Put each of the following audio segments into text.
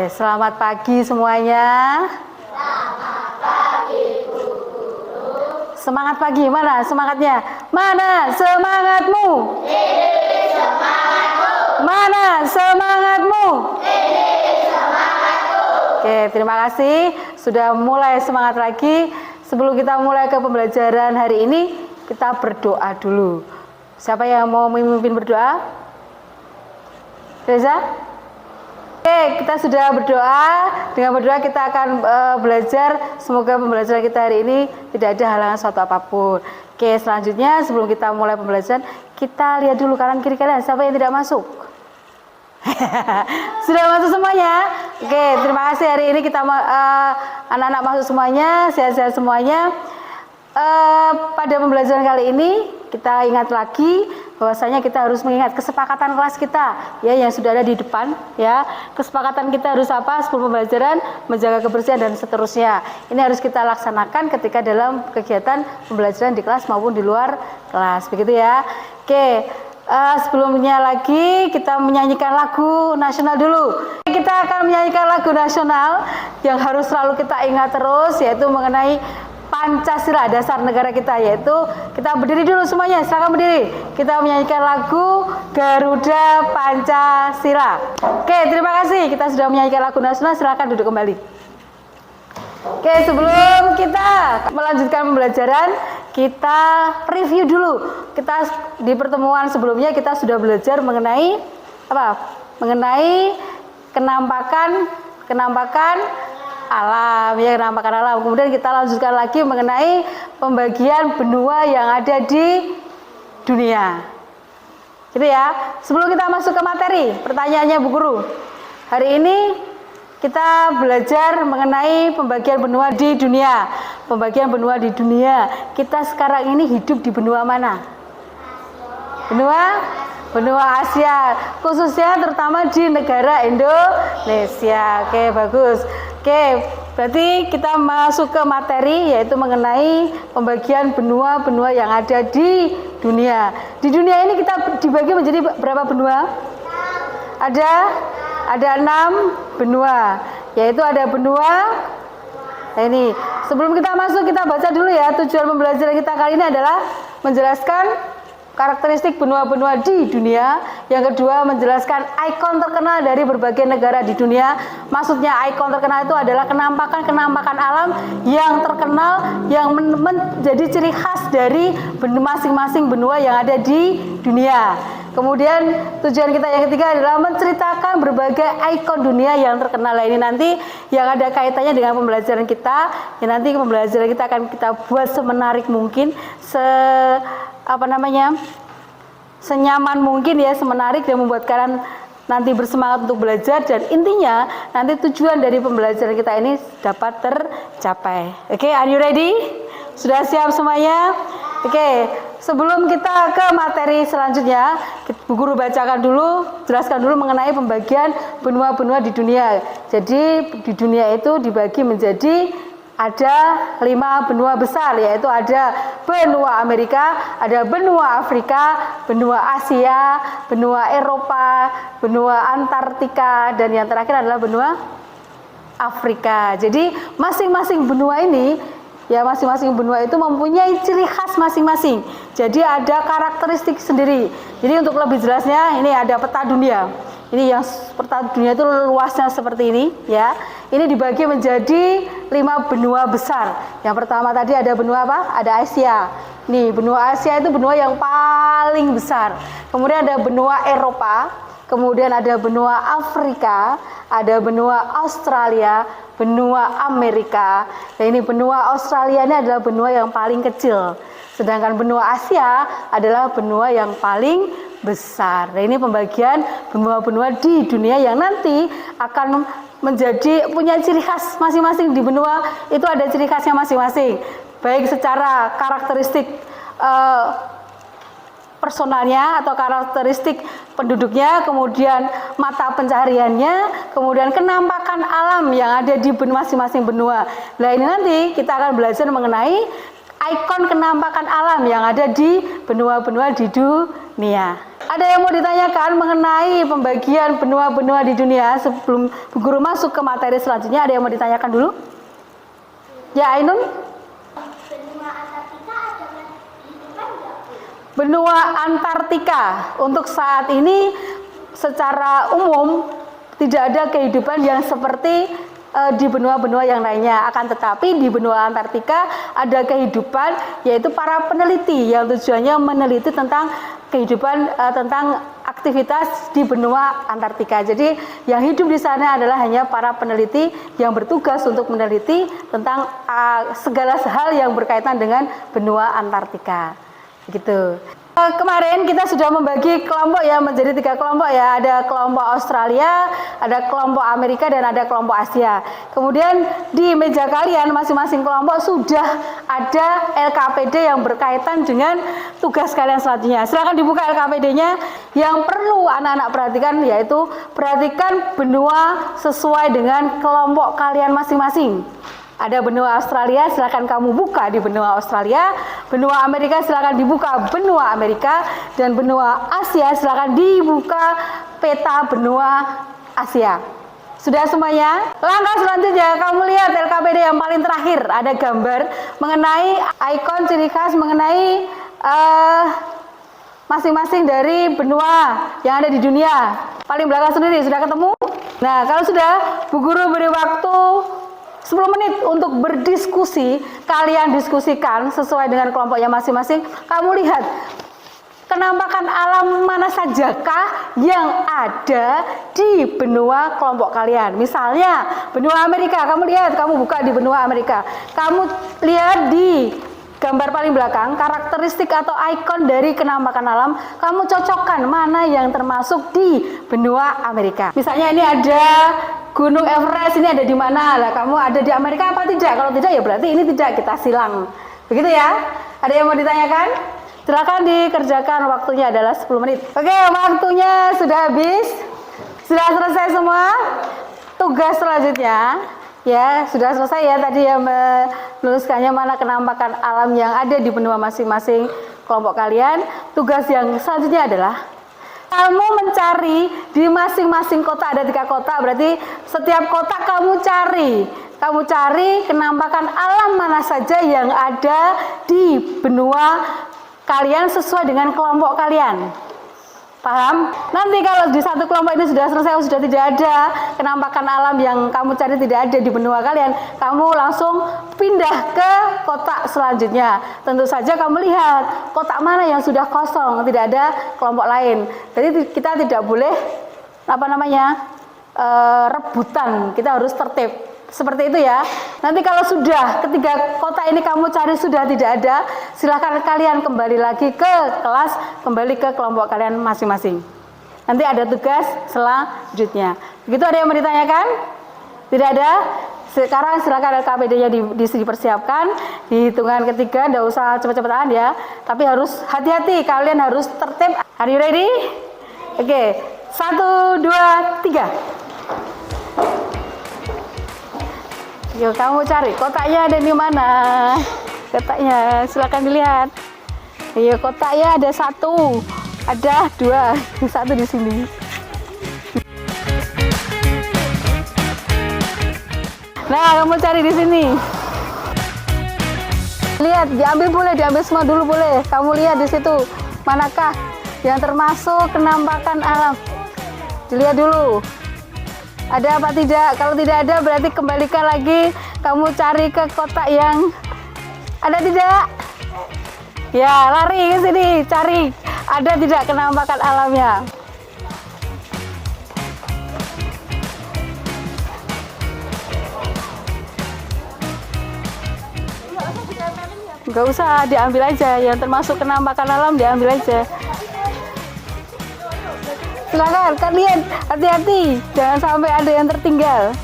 Oke, selamat pagi semuanya. Selamat pagi, Bu Guru. Semangat pagi, mana semangatnya? Mana semangatmu? Ini semangatku. Mana semangatmu? Ini semangatku. Oke, terima kasih sudah mulai semangat lagi. Sebelum kita mulai ke pembelajaran hari ini, kita berdoa dulu. Siapa yang mau memimpin berdoa? Reza? Oke, kita sudah berdoa. Dengan berdoa kita akan belajar. Semoga pembelajaran kita hari ini tidak ada halangan suatu apapun. Oke, selanjutnya sebelum kita mulai pembelajaran, kita lihat dulu kanan kiri kalian siapa yang tidak masuk. Sudah masuk semuanya? Oke, terima kasih. Hari ini kita anak-anak masuk semuanya, sehat-sehat semuanya. Pada pembelajaran kali ini kita ingat lagi bahwasanya kita harus mengingat kesepakatan kelas kita ya yang sudah ada di depan ya. Kesepakatan kita harus apa sebelum pembelajaran? Menjaga kebersihan dan seterusnya. Ini harus kita laksanakan ketika dalam kegiatan pembelajaran di kelas maupun di luar kelas, begitu ya. Oke, sebelumnya lagi kita menyanyikan lagu nasional dulu. Kita akan menyanyikan lagu nasional yang harus selalu kita ingat terus, yaitu mengenai Pancasila, dasar negara kita, yaitu kita berdiri dulu semuanya, silakan berdiri. Kita menyanyikan lagu Garuda Pancasila. Oke, terima kasih. Kita sudah menyanyikan lagu nasional, silakan duduk kembali. Oke, sebelum kita melanjutkan pembelajaran, kita review dulu. Kita di pertemuan sebelumnya kita sudah belajar mengenai apa? Mengenai kenampakan alam, ya, kenampakan alam. Kemudian kita lanjutkan lagi mengenai pembagian benua yang ada di dunia. Gitu ya. Sebelum kita masuk ke materi, pertanyaannya Bu Guru. Hari ini kita belajar mengenai pembagian benua di dunia. Pembagian benua di dunia. Kita sekarang ini hidup di benua mana? Benua Asia, khususnya terutama di negara Indonesia. Oke, bagus. Oke, berarti kita masuk ke materi, yaitu mengenai pembagian benua-benua yang ada di dunia. Di dunia ini kita dibagi menjadi berapa benua? Ada 6 benua, yaitu ada benua. Nah ini, sebelum kita masuk kita baca dulu ya. Tujuan pembelajaran kita kali ini adalah menjelaskan karakteristik benua-benua di dunia. Yang kedua, menjelaskan ikon terkenal dari berbagai negara di dunia. Maksudnya ikon terkenal itu adalah kenampakan alam yang terkenal, yang menjadi ciri khas dari masing-masing benua yang ada di dunia. Kemudian tujuan kita yang ketiga adalah menceritakan berbagai ikon dunia yang terkenal. Ini nanti yang ada kaitannya dengan pembelajaran kita. Yang nanti pembelajaran kita akan kita buat semenarik mungkin, senyaman mungkin ya, semenarik dan membuat kalian nanti bersemangat untuk belajar, dan intinya nanti tujuan dari pembelajaran kita ini dapat tercapai. Oke, are you ready? Sudah siap semuanya? Oke, sebelum kita ke materi selanjutnya, Bu Guru bacakan dulu, jelaskan dulu mengenai pembagian benua-benua di dunia. Jadi di dunia itu dibagi menjadi ada 5 benua besar, yaitu ada benua Amerika, ada benua Afrika, benua Asia, benua Eropa, benua Antartika, dan yang terakhir adalah benua Afrika. Jadi masing-masing benua ini ya, masing-masing benua itu mempunyai ciri khas masing-masing. Jadi ada karakteristik sendiri. Jadi untuk lebih jelasnya, ini ada peta dunia. Ini yang peta dunia itu luasnya seperti ini ya. Ini dibagi menjadi 5 benua besar. Yang pertama tadi ada benua apa? Ada Asia. Nih, benua Asia itu benua yang paling besar. Kemudian ada benua Eropa, kemudian ada benua Afrika, ada benua Australia, benua Amerika. Dan ini benua Australia ini adalah benua yang paling kecil. Sedangkan benua Asia adalah benua yang paling besar. Nah, ini pembagian benua-benua di dunia yang nanti akan menjadi punya ciri khas masing-masing. Di benua itu ada ciri khasnya masing-masing, baik secara karakteristik personalnya atau karakteristik penduduknya, kemudian mata pencahariannya, kemudian kenampakan alam yang ada di masing-masing benua. Nah, ini nanti kita akan belajar mengenai ikon kenampakan alam yang ada di benua-benua di dunia. Ada yang mau ditanyakan mengenai pembagian benua-benua di dunia sebelum Bu Guru masuk ke materi selanjutnya? Ada yang mau ditanyakan dulu? Ya, Ainun? Benua Antartika ada kehidupan nggak, Bu? Benua Antartika untuk saat ini secara umum tidak ada kehidupan yang seperti di benua-benua yang lainnya. Akan tetapi di benua Antartika ada kehidupan, yaitu para peneliti yang tujuannya meneliti tentang kehidupan, tentang aktivitas di benua Antartika. Jadi yang hidup di sana adalah hanya para peneliti yang bertugas untuk meneliti tentang segala hal yang berkaitan dengan benua Antartika. Gitu. Kemarin kita sudah membagi kelompok ya menjadi 3 kelompok ya. Ada kelompok Australia, ada kelompok Amerika, dan ada kelompok Asia. Kemudian di meja kalian masing-masing kelompok sudah ada LKPD yang berkaitan dengan tugas kalian selanjutnya. Silakan dibuka LKPD-nya. Yang perlu anak-anak perhatikan yaitu perhatikan benua sesuai dengan kelompok kalian masing-masing. Ada benua Australia, silakan kamu buka di benua Australia. Benua Amerika silakan dibuka benua Amerika, dan benua Asia silakan dibuka peta benua Asia. Sudah semuanya? Langkah selanjutnya kamu lihat LKPD yang paling terakhir, ada gambar mengenai ikon ciri khas mengenai masing-masing dari benua yang ada di dunia. Paling belakang sendiri sudah ketemu? Nah, kalau sudah, Bu Guru beri waktu 10 menit untuk berdiskusi. Kalian diskusikan sesuai dengan kelompoknya masing-masing. Kamu lihat penampakan alam mana sajakah yang ada di benua kelompok kalian. Misalnya benua Amerika, kamu lihat, kamu buka di benua Amerika. Kamu lihat di gambar paling belakang karakteristik atau ikon dari penampakan alam. Kamu cocokkan mana yang termasuk di benua Amerika. Misalnya ini ada Gunung Everest, ini ada di mana? Lah, kamu ada di Amerika apa tidak? Kalau tidak ya berarti ini tidak, kita silang. Begitu ya? Ada yang mau ditanyakan? Silakan dikerjakan, waktunya adalah 10 menit. Oke, waktunya sudah habis. Sudah selesai semua? Tugas selanjutnya ya, sudah selesai ya tadi ya menuliskannya mana penampakan alam yang ada di benua masing-masing kelompok kalian. Tugas yang selanjutnya adalah kamu mencari di masing-masing kota, ada 3 kota, berarti setiap kota kamu cari penampakan alam mana saja yang ada di benua kalian sesuai dengan kelompok kalian. Paham? Nanti kalau di satu kelompok ini sudah selesai, sudah tidak ada penampakan alam yang kamu cari, tidak ada di benua kalian, kamu langsung pindah ke kotak selanjutnya. Tentu saja kamu lihat kotak mana yang sudah kosong, tidak ada kelompok lain. Jadi kita tidak boleh rebutan, kita harus tertib. Seperti itu ya. Nanti kalau sudah ketiga kota ini kamu cari sudah tidak ada, silahkan kalian kembali lagi ke kelas, kembali ke kelompok kalian masing-masing. Nanti ada tugas selanjutnya. Begitu, ada yang mau ditanyakan? Tidak ada? Sekarang silakan LKPD-nya dipersiapkan. Di hitungan ketiga, tidak usah cepat-cepatan ya. Tapi harus hati-hati, kalian harus tertib. Are you ready? Oke, 1, 2, 3. Yuk, kamu cari kotaknya ada di mana? Kotaknya silakan dilihat. Iya, kotaknya ada 1, ada 2, 1 di sini. Nah, kamu cari di sini. Lihat, diambil boleh, diambil semua dulu boleh. Kamu lihat di situ, manakah yang termasuk penampakan alam? Dilihat dulu. Ada apa tidak? Kalau tidak ada berarti kembalikan lagi. Kamu cari ke kotak yang ada tidak? Ya, lari ke sini, cari. Ada tidak penampakan alamnya? Enggak usah, diambil aja. Yang termasuk penampakan alam diambil aja. Silakan kalian hati-hati, jangan sampai ada yang tertinggal.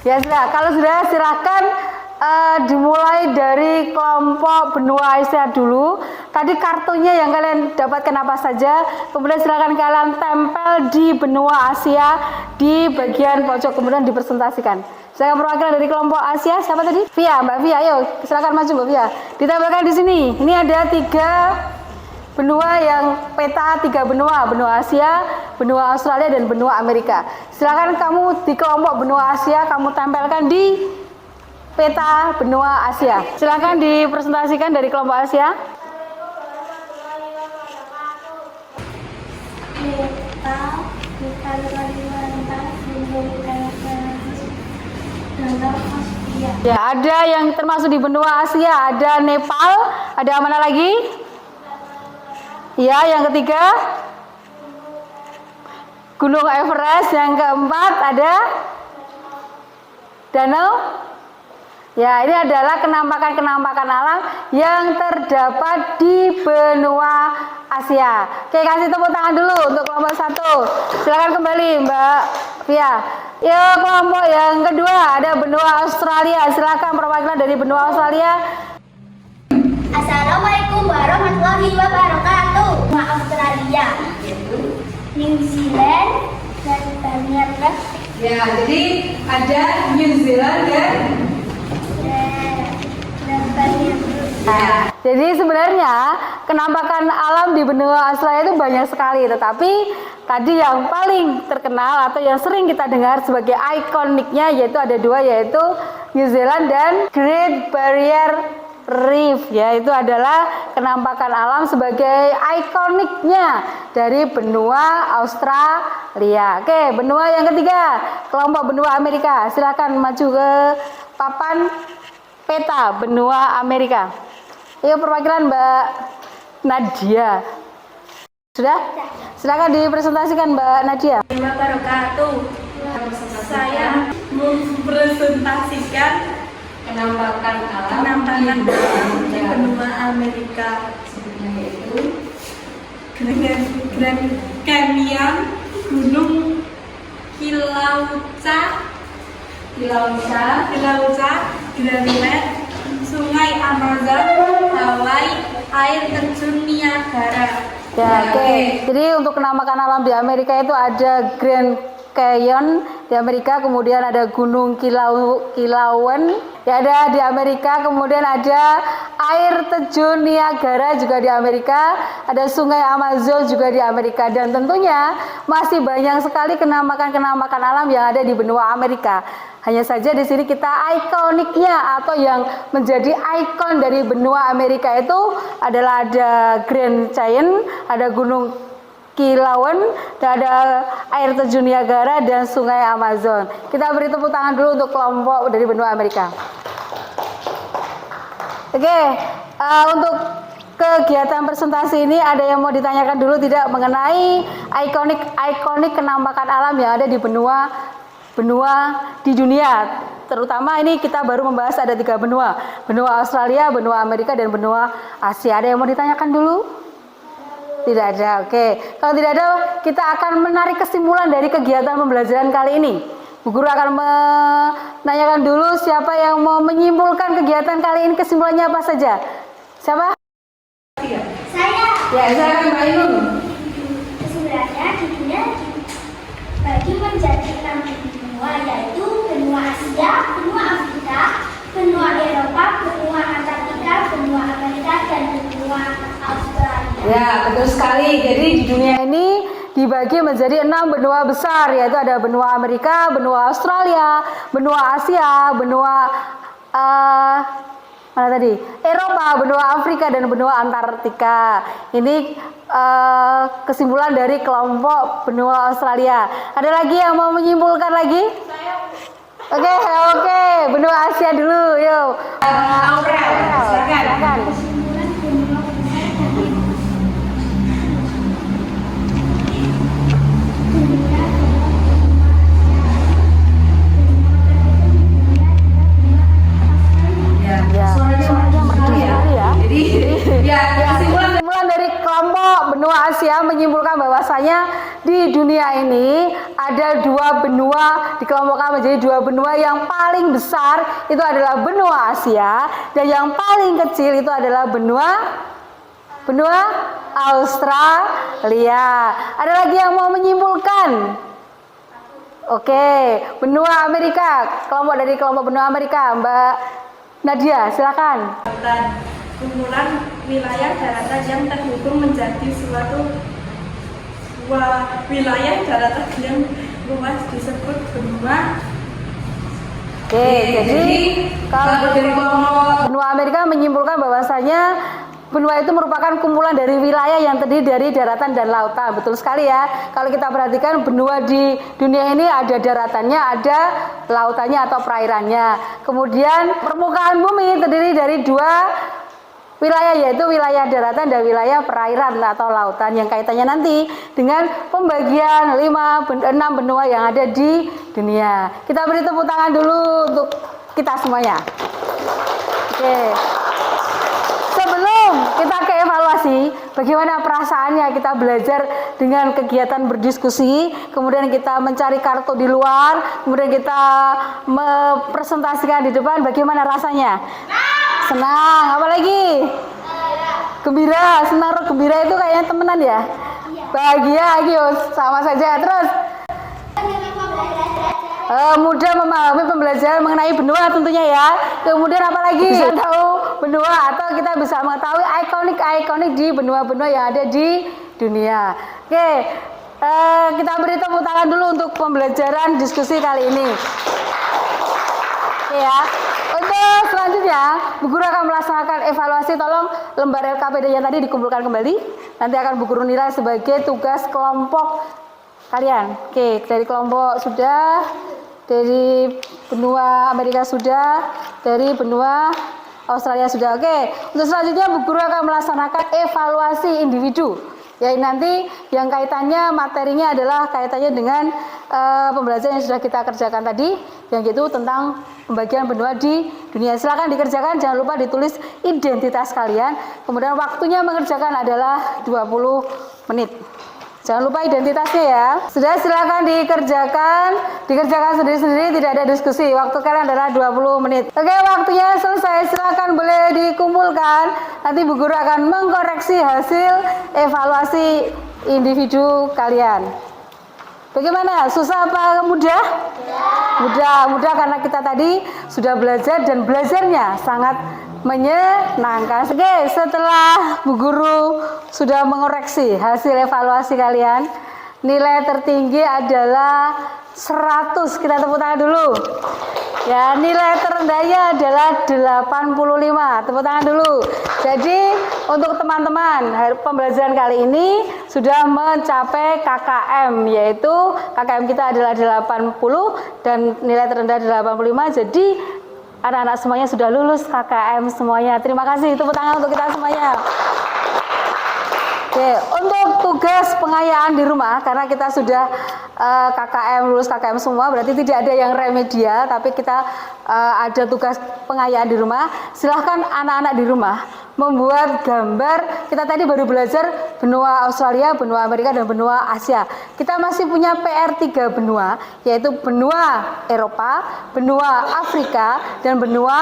Ya sudah, kalau sudah silahkan dimulai dari kelompok benua Asia dulu. Tadi kartunya yang kalian dapatkan apa saja, kemudian silakan kalian tempel di benua Asia di bagian pojok, kemudian dipresentasikan. Silakan perwakilan dari kelompok Asia, siapa tadi? Via, Mbak Via, ayo silakan maju Mbak Via. Ditempelkan di sini. Ini ada 3 benua yang peta, 3 benua, benua Asia, benua Australia, dan benua Amerika. Silakan kamu di kelompok benua Asia, kamu tempelkan di peta benua Asia. Silakan dipresentasikan dari kelompok Asia. Ya, ada yang termasuk di benua Asia, ada Nepal, ada mana lagi? Ya, yang ketiga Gunung Everest, yang keempat ada danau. Ya, ini adalah kenampakan-kenampakan alam yang terdapat di benua Asia. Oke, kasih tepuk tangan dulu untuk kelompok 1. Silakan kembali Mbak Via. Ya, kelompok yang kedua ada benua Australia. Silakan perwakilan dari benua Australia. Assalamualaikum warahmatullahi wabarakatuh. Australia, New Zealand, dan Bangladesh. Ya, jadi ada New Zealand dan Nah, jadi sebenarnya kenampakan alam di benua Australia itu banyak sekali, tetapi tadi yang paling terkenal atau yang sering kita dengar sebagai ikoniknya yaitu ada 2, yaitu New Zealand dan Great Barrier Reef. Ya, itu adalah kenampakan alam sebagai ikoniknya dari benua Australia. Oke, benua yang ketiga, kelompok benua Amerika. Silakan maju ke papan peta benua Amerika. Yuk, perwakilan Mbak Nadia. Sudah? Silakan dipresentasikan Mbak Nadia. Wabarakatuh. Saya mempresentasikan Kenampakan penampakan di benua Amerika, yaitu Grand Canyon, Gunung Kilauea, Greenland, Sungai Amazon, Hawaii, air terjun Niagara. Ya, oke. Jadi untuk kenampakan alam di Amerika itu ada Grand Canyon di Amerika, kemudian ada Gunung Kilauea ya ada di Amerika, kemudian ada air terjun Niagara juga di Amerika, ada Sungai Amazon juga di Amerika, dan tentunya masih banyak sekali kenampakan-kenampakan alam yang ada di benua Amerika. Hanya saja di sini kita ikoniknya atau yang menjadi ikon dari benua Amerika itu adalah ada Grand Canyon, ada Gunung Kilauea, dan ada air terjun Niagara dan Sungai Amazon. Kita beri tepuk tangan dulu untuk kelompok dari benua Amerika. Oke, untuk kegiatan presentasi ini ada yang mau ditanyakan dulu tidak mengenai ikonik kenampakan alam yang ada di benua di dunia. Terutama ini kita baru membahas ada 3 benua Australia, benua Amerika, dan benua Asia. Ada yang mau ditanyakan dulu? Tidak ada. Oke, kalau tidak ada, kita akan menarik kesimpulan dari kegiatan pembelajaran kali ini. Bu Guru akan menanyakan dulu siapa yang mau menyimpulkan kegiatan kali ini, kesimpulannya apa saja. Siapa? Saya. Ya, saya akan Mbak Ainun. Kesimpulannya di dunia bagi menjadi 6 benua, yaitu benua Asia, benua Afrika, benua Eropa, benua Antartika, benua Amerika, dan benua Australia. Ya, betul sekali. Jadi di dunia ini dibagi menjadi 6 benua besar, yaitu ada benua Amerika, benua Australia, benua Asia, benua mana tadi? Eropa, benua Afrika, dan benua Antartika. Ini kesimpulan dari kelompok benua Australia. Ada lagi yang mau menyimpulkan lagi? Oke, benua Asia dulu, yuk. Aurel, silakan. Kesimpulan dari kelompok benua Asia menyimpulkan bahwasanya di dunia ini ada 2 benua, dikelompokkan menjadi 2 benua. Yang paling besar itu adalah benua Asia, dan yang paling kecil itu adalah benua Benua Australia. Ada lagi yang mau menyimpulkan? Oke, benua Amerika. Kelompok dari kelompok benua Amerika, Mbak Nadia, silakan. Dan kumpulan wilayah daratan yang terhubung menjadi suatu wilayah daratan yang luas disebut benua. Oke, jadi kalau dari kelompok benua Amerika menyimpulkan bahwasanya benua itu merupakan kumpulan dari wilayah yang terdiri dari daratan dan lautan. Betul sekali ya. Kalau kita perhatikan benua di dunia ini ada daratannya, ada lautannya atau perairannya. Kemudian permukaan bumi terdiri dari dua wilayah, yaitu wilayah daratan dan wilayah perairan atau lautan, yang kaitannya nanti dengan pembagian 6 benua yang ada di dunia. Kita beri tepuk tangan dulu untuk kita semuanya. Oke. Sebelum kita ke evaluasi, bagaimana perasaannya kita belajar dengan kegiatan berdiskusi, kemudian kita mencari kartu di luar, kemudian kita mempresentasikan di depan, bagaimana rasanya? Senang, apalagi? Gembira, senang, gembira itu kayaknya temenan ya? Bahagia, ayo sama saja. Terus? Mudah memahami pembelajaran mengenai benua tentunya ya. Kemudian apalagi? Bisa tahu benua atau kita bisa mengetahui ikonik di benua-benua yang ada di dunia. Oke, kita beri tepuk tangan dulu untuk pembelajaran diskusi kali ini. Oke ya. Untuk selanjutnya, Bu Guru akan melaksanakan evaluasi. Tolong lembar LKPD yang tadi dikumpulkan kembali. Nanti akan Bu Guru nilai sebagai tugas kelompok kalian. Oke, dari kelompok sudah, dari benua Amerika sudah, dari benua Australia sudah. Oke, untuk selanjutnya Bu Guru akan melaksanakan evaluasi individu. Ya, nanti yang kaitannya materinya adalah kaitannya dengan pembelajaran yang sudah kita kerjakan tadi, yang itu tentang pembagian benua di dunia. Silakan dikerjakan, jangan lupa ditulis identitas kalian. Kemudian waktunya mengerjakan adalah 20 menit. Jangan lupa identitasnya ya. Sudah, silakan dikerjakan sendiri-sendiri, tidak ada diskusi. Waktu kalian adalah 20 menit. Oke, waktunya selesai. Silakan boleh dikumpulkan. Nanti Bu Guru akan mengkoreksi hasil evaluasi individu kalian. Bagaimana? Susah apa mudah? Mudah karena kita tadi sudah belajar dan belajarnya sangat menyenangkan. Oke, setelah Bu Guru sudah mengoreksi hasil evaluasi kalian, nilai tertinggi adalah 100. Kita tepuk tangan dulu. Ya, nilai terendahnya adalah 85. Tepuk tangan dulu. Jadi, untuk teman-teman, pembelajaran kali ini sudah mencapai KKM, yaitu KKM kita adalah 80 dan nilai terendah 85. Jadi, anak-anak semuanya sudah lulus KKM semuanya. Terima kasih, tepuk tangan untuk kita semuanya. Oke, untuk tugas pengayaan di rumah, karena kita sudah KKM, lulus KKM semua, berarti tidak ada yang remedial, tapi kita ada tugas pengayaan di rumah. Silahkan anak-anak di rumah membuat gambar. Kita tadi baru belajar benua Australia, benua Amerika, dan benua Asia. Kita masih punya PR 3 benua, yaitu benua Eropa, benua Afrika, dan benua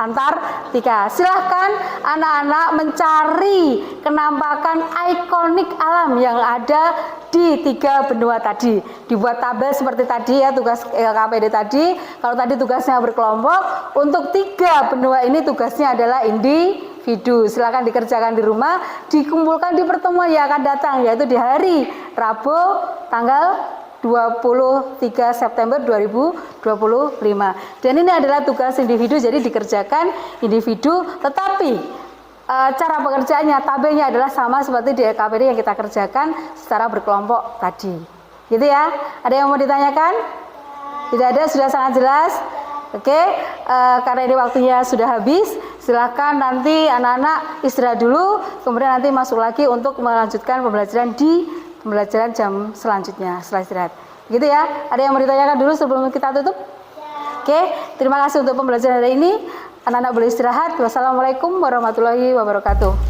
Antartika. Silahkan anak-anak mencari kenampakan ikonik alam yang ada di 3 benua tadi. Dibuat tabel seperti tadi ya, tugas LKPD tadi. Kalau tadi tugasnya berkelompok, untuk 3 benua ini tugasnya adalah individu. Silakan dikerjakan di rumah, dikumpulkan di pertemuan yang akan datang, yaitu di hari Rabu tanggal 23 September 2025. Dan ini adalah tugas individu, jadi dikerjakan individu, tetapi cara pengerjaannya, tabelnya adalah sama seperti di LKPD yang kita kerjakan secara berkelompok tadi. Gitu ya. Ada yang mau ditanyakan? Tidak ada, sudah sangat jelas. Oke, karena ini waktunya sudah habis, silakan nanti anak-anak istirahat dulu, kemudian nanti masuk lagi untuk melanjutkan pembelajaran di pembelajaran jam selanjutnya setelah istirahat. Gitu ya. Ada yang mau ditanyakan dulu sebelum kita tutup? Oke, terima kasih untuk pembelajaran hari ini. Anak-anak boleh istirahat. Wassalamualaikum warahmatullahi wabarakatuh.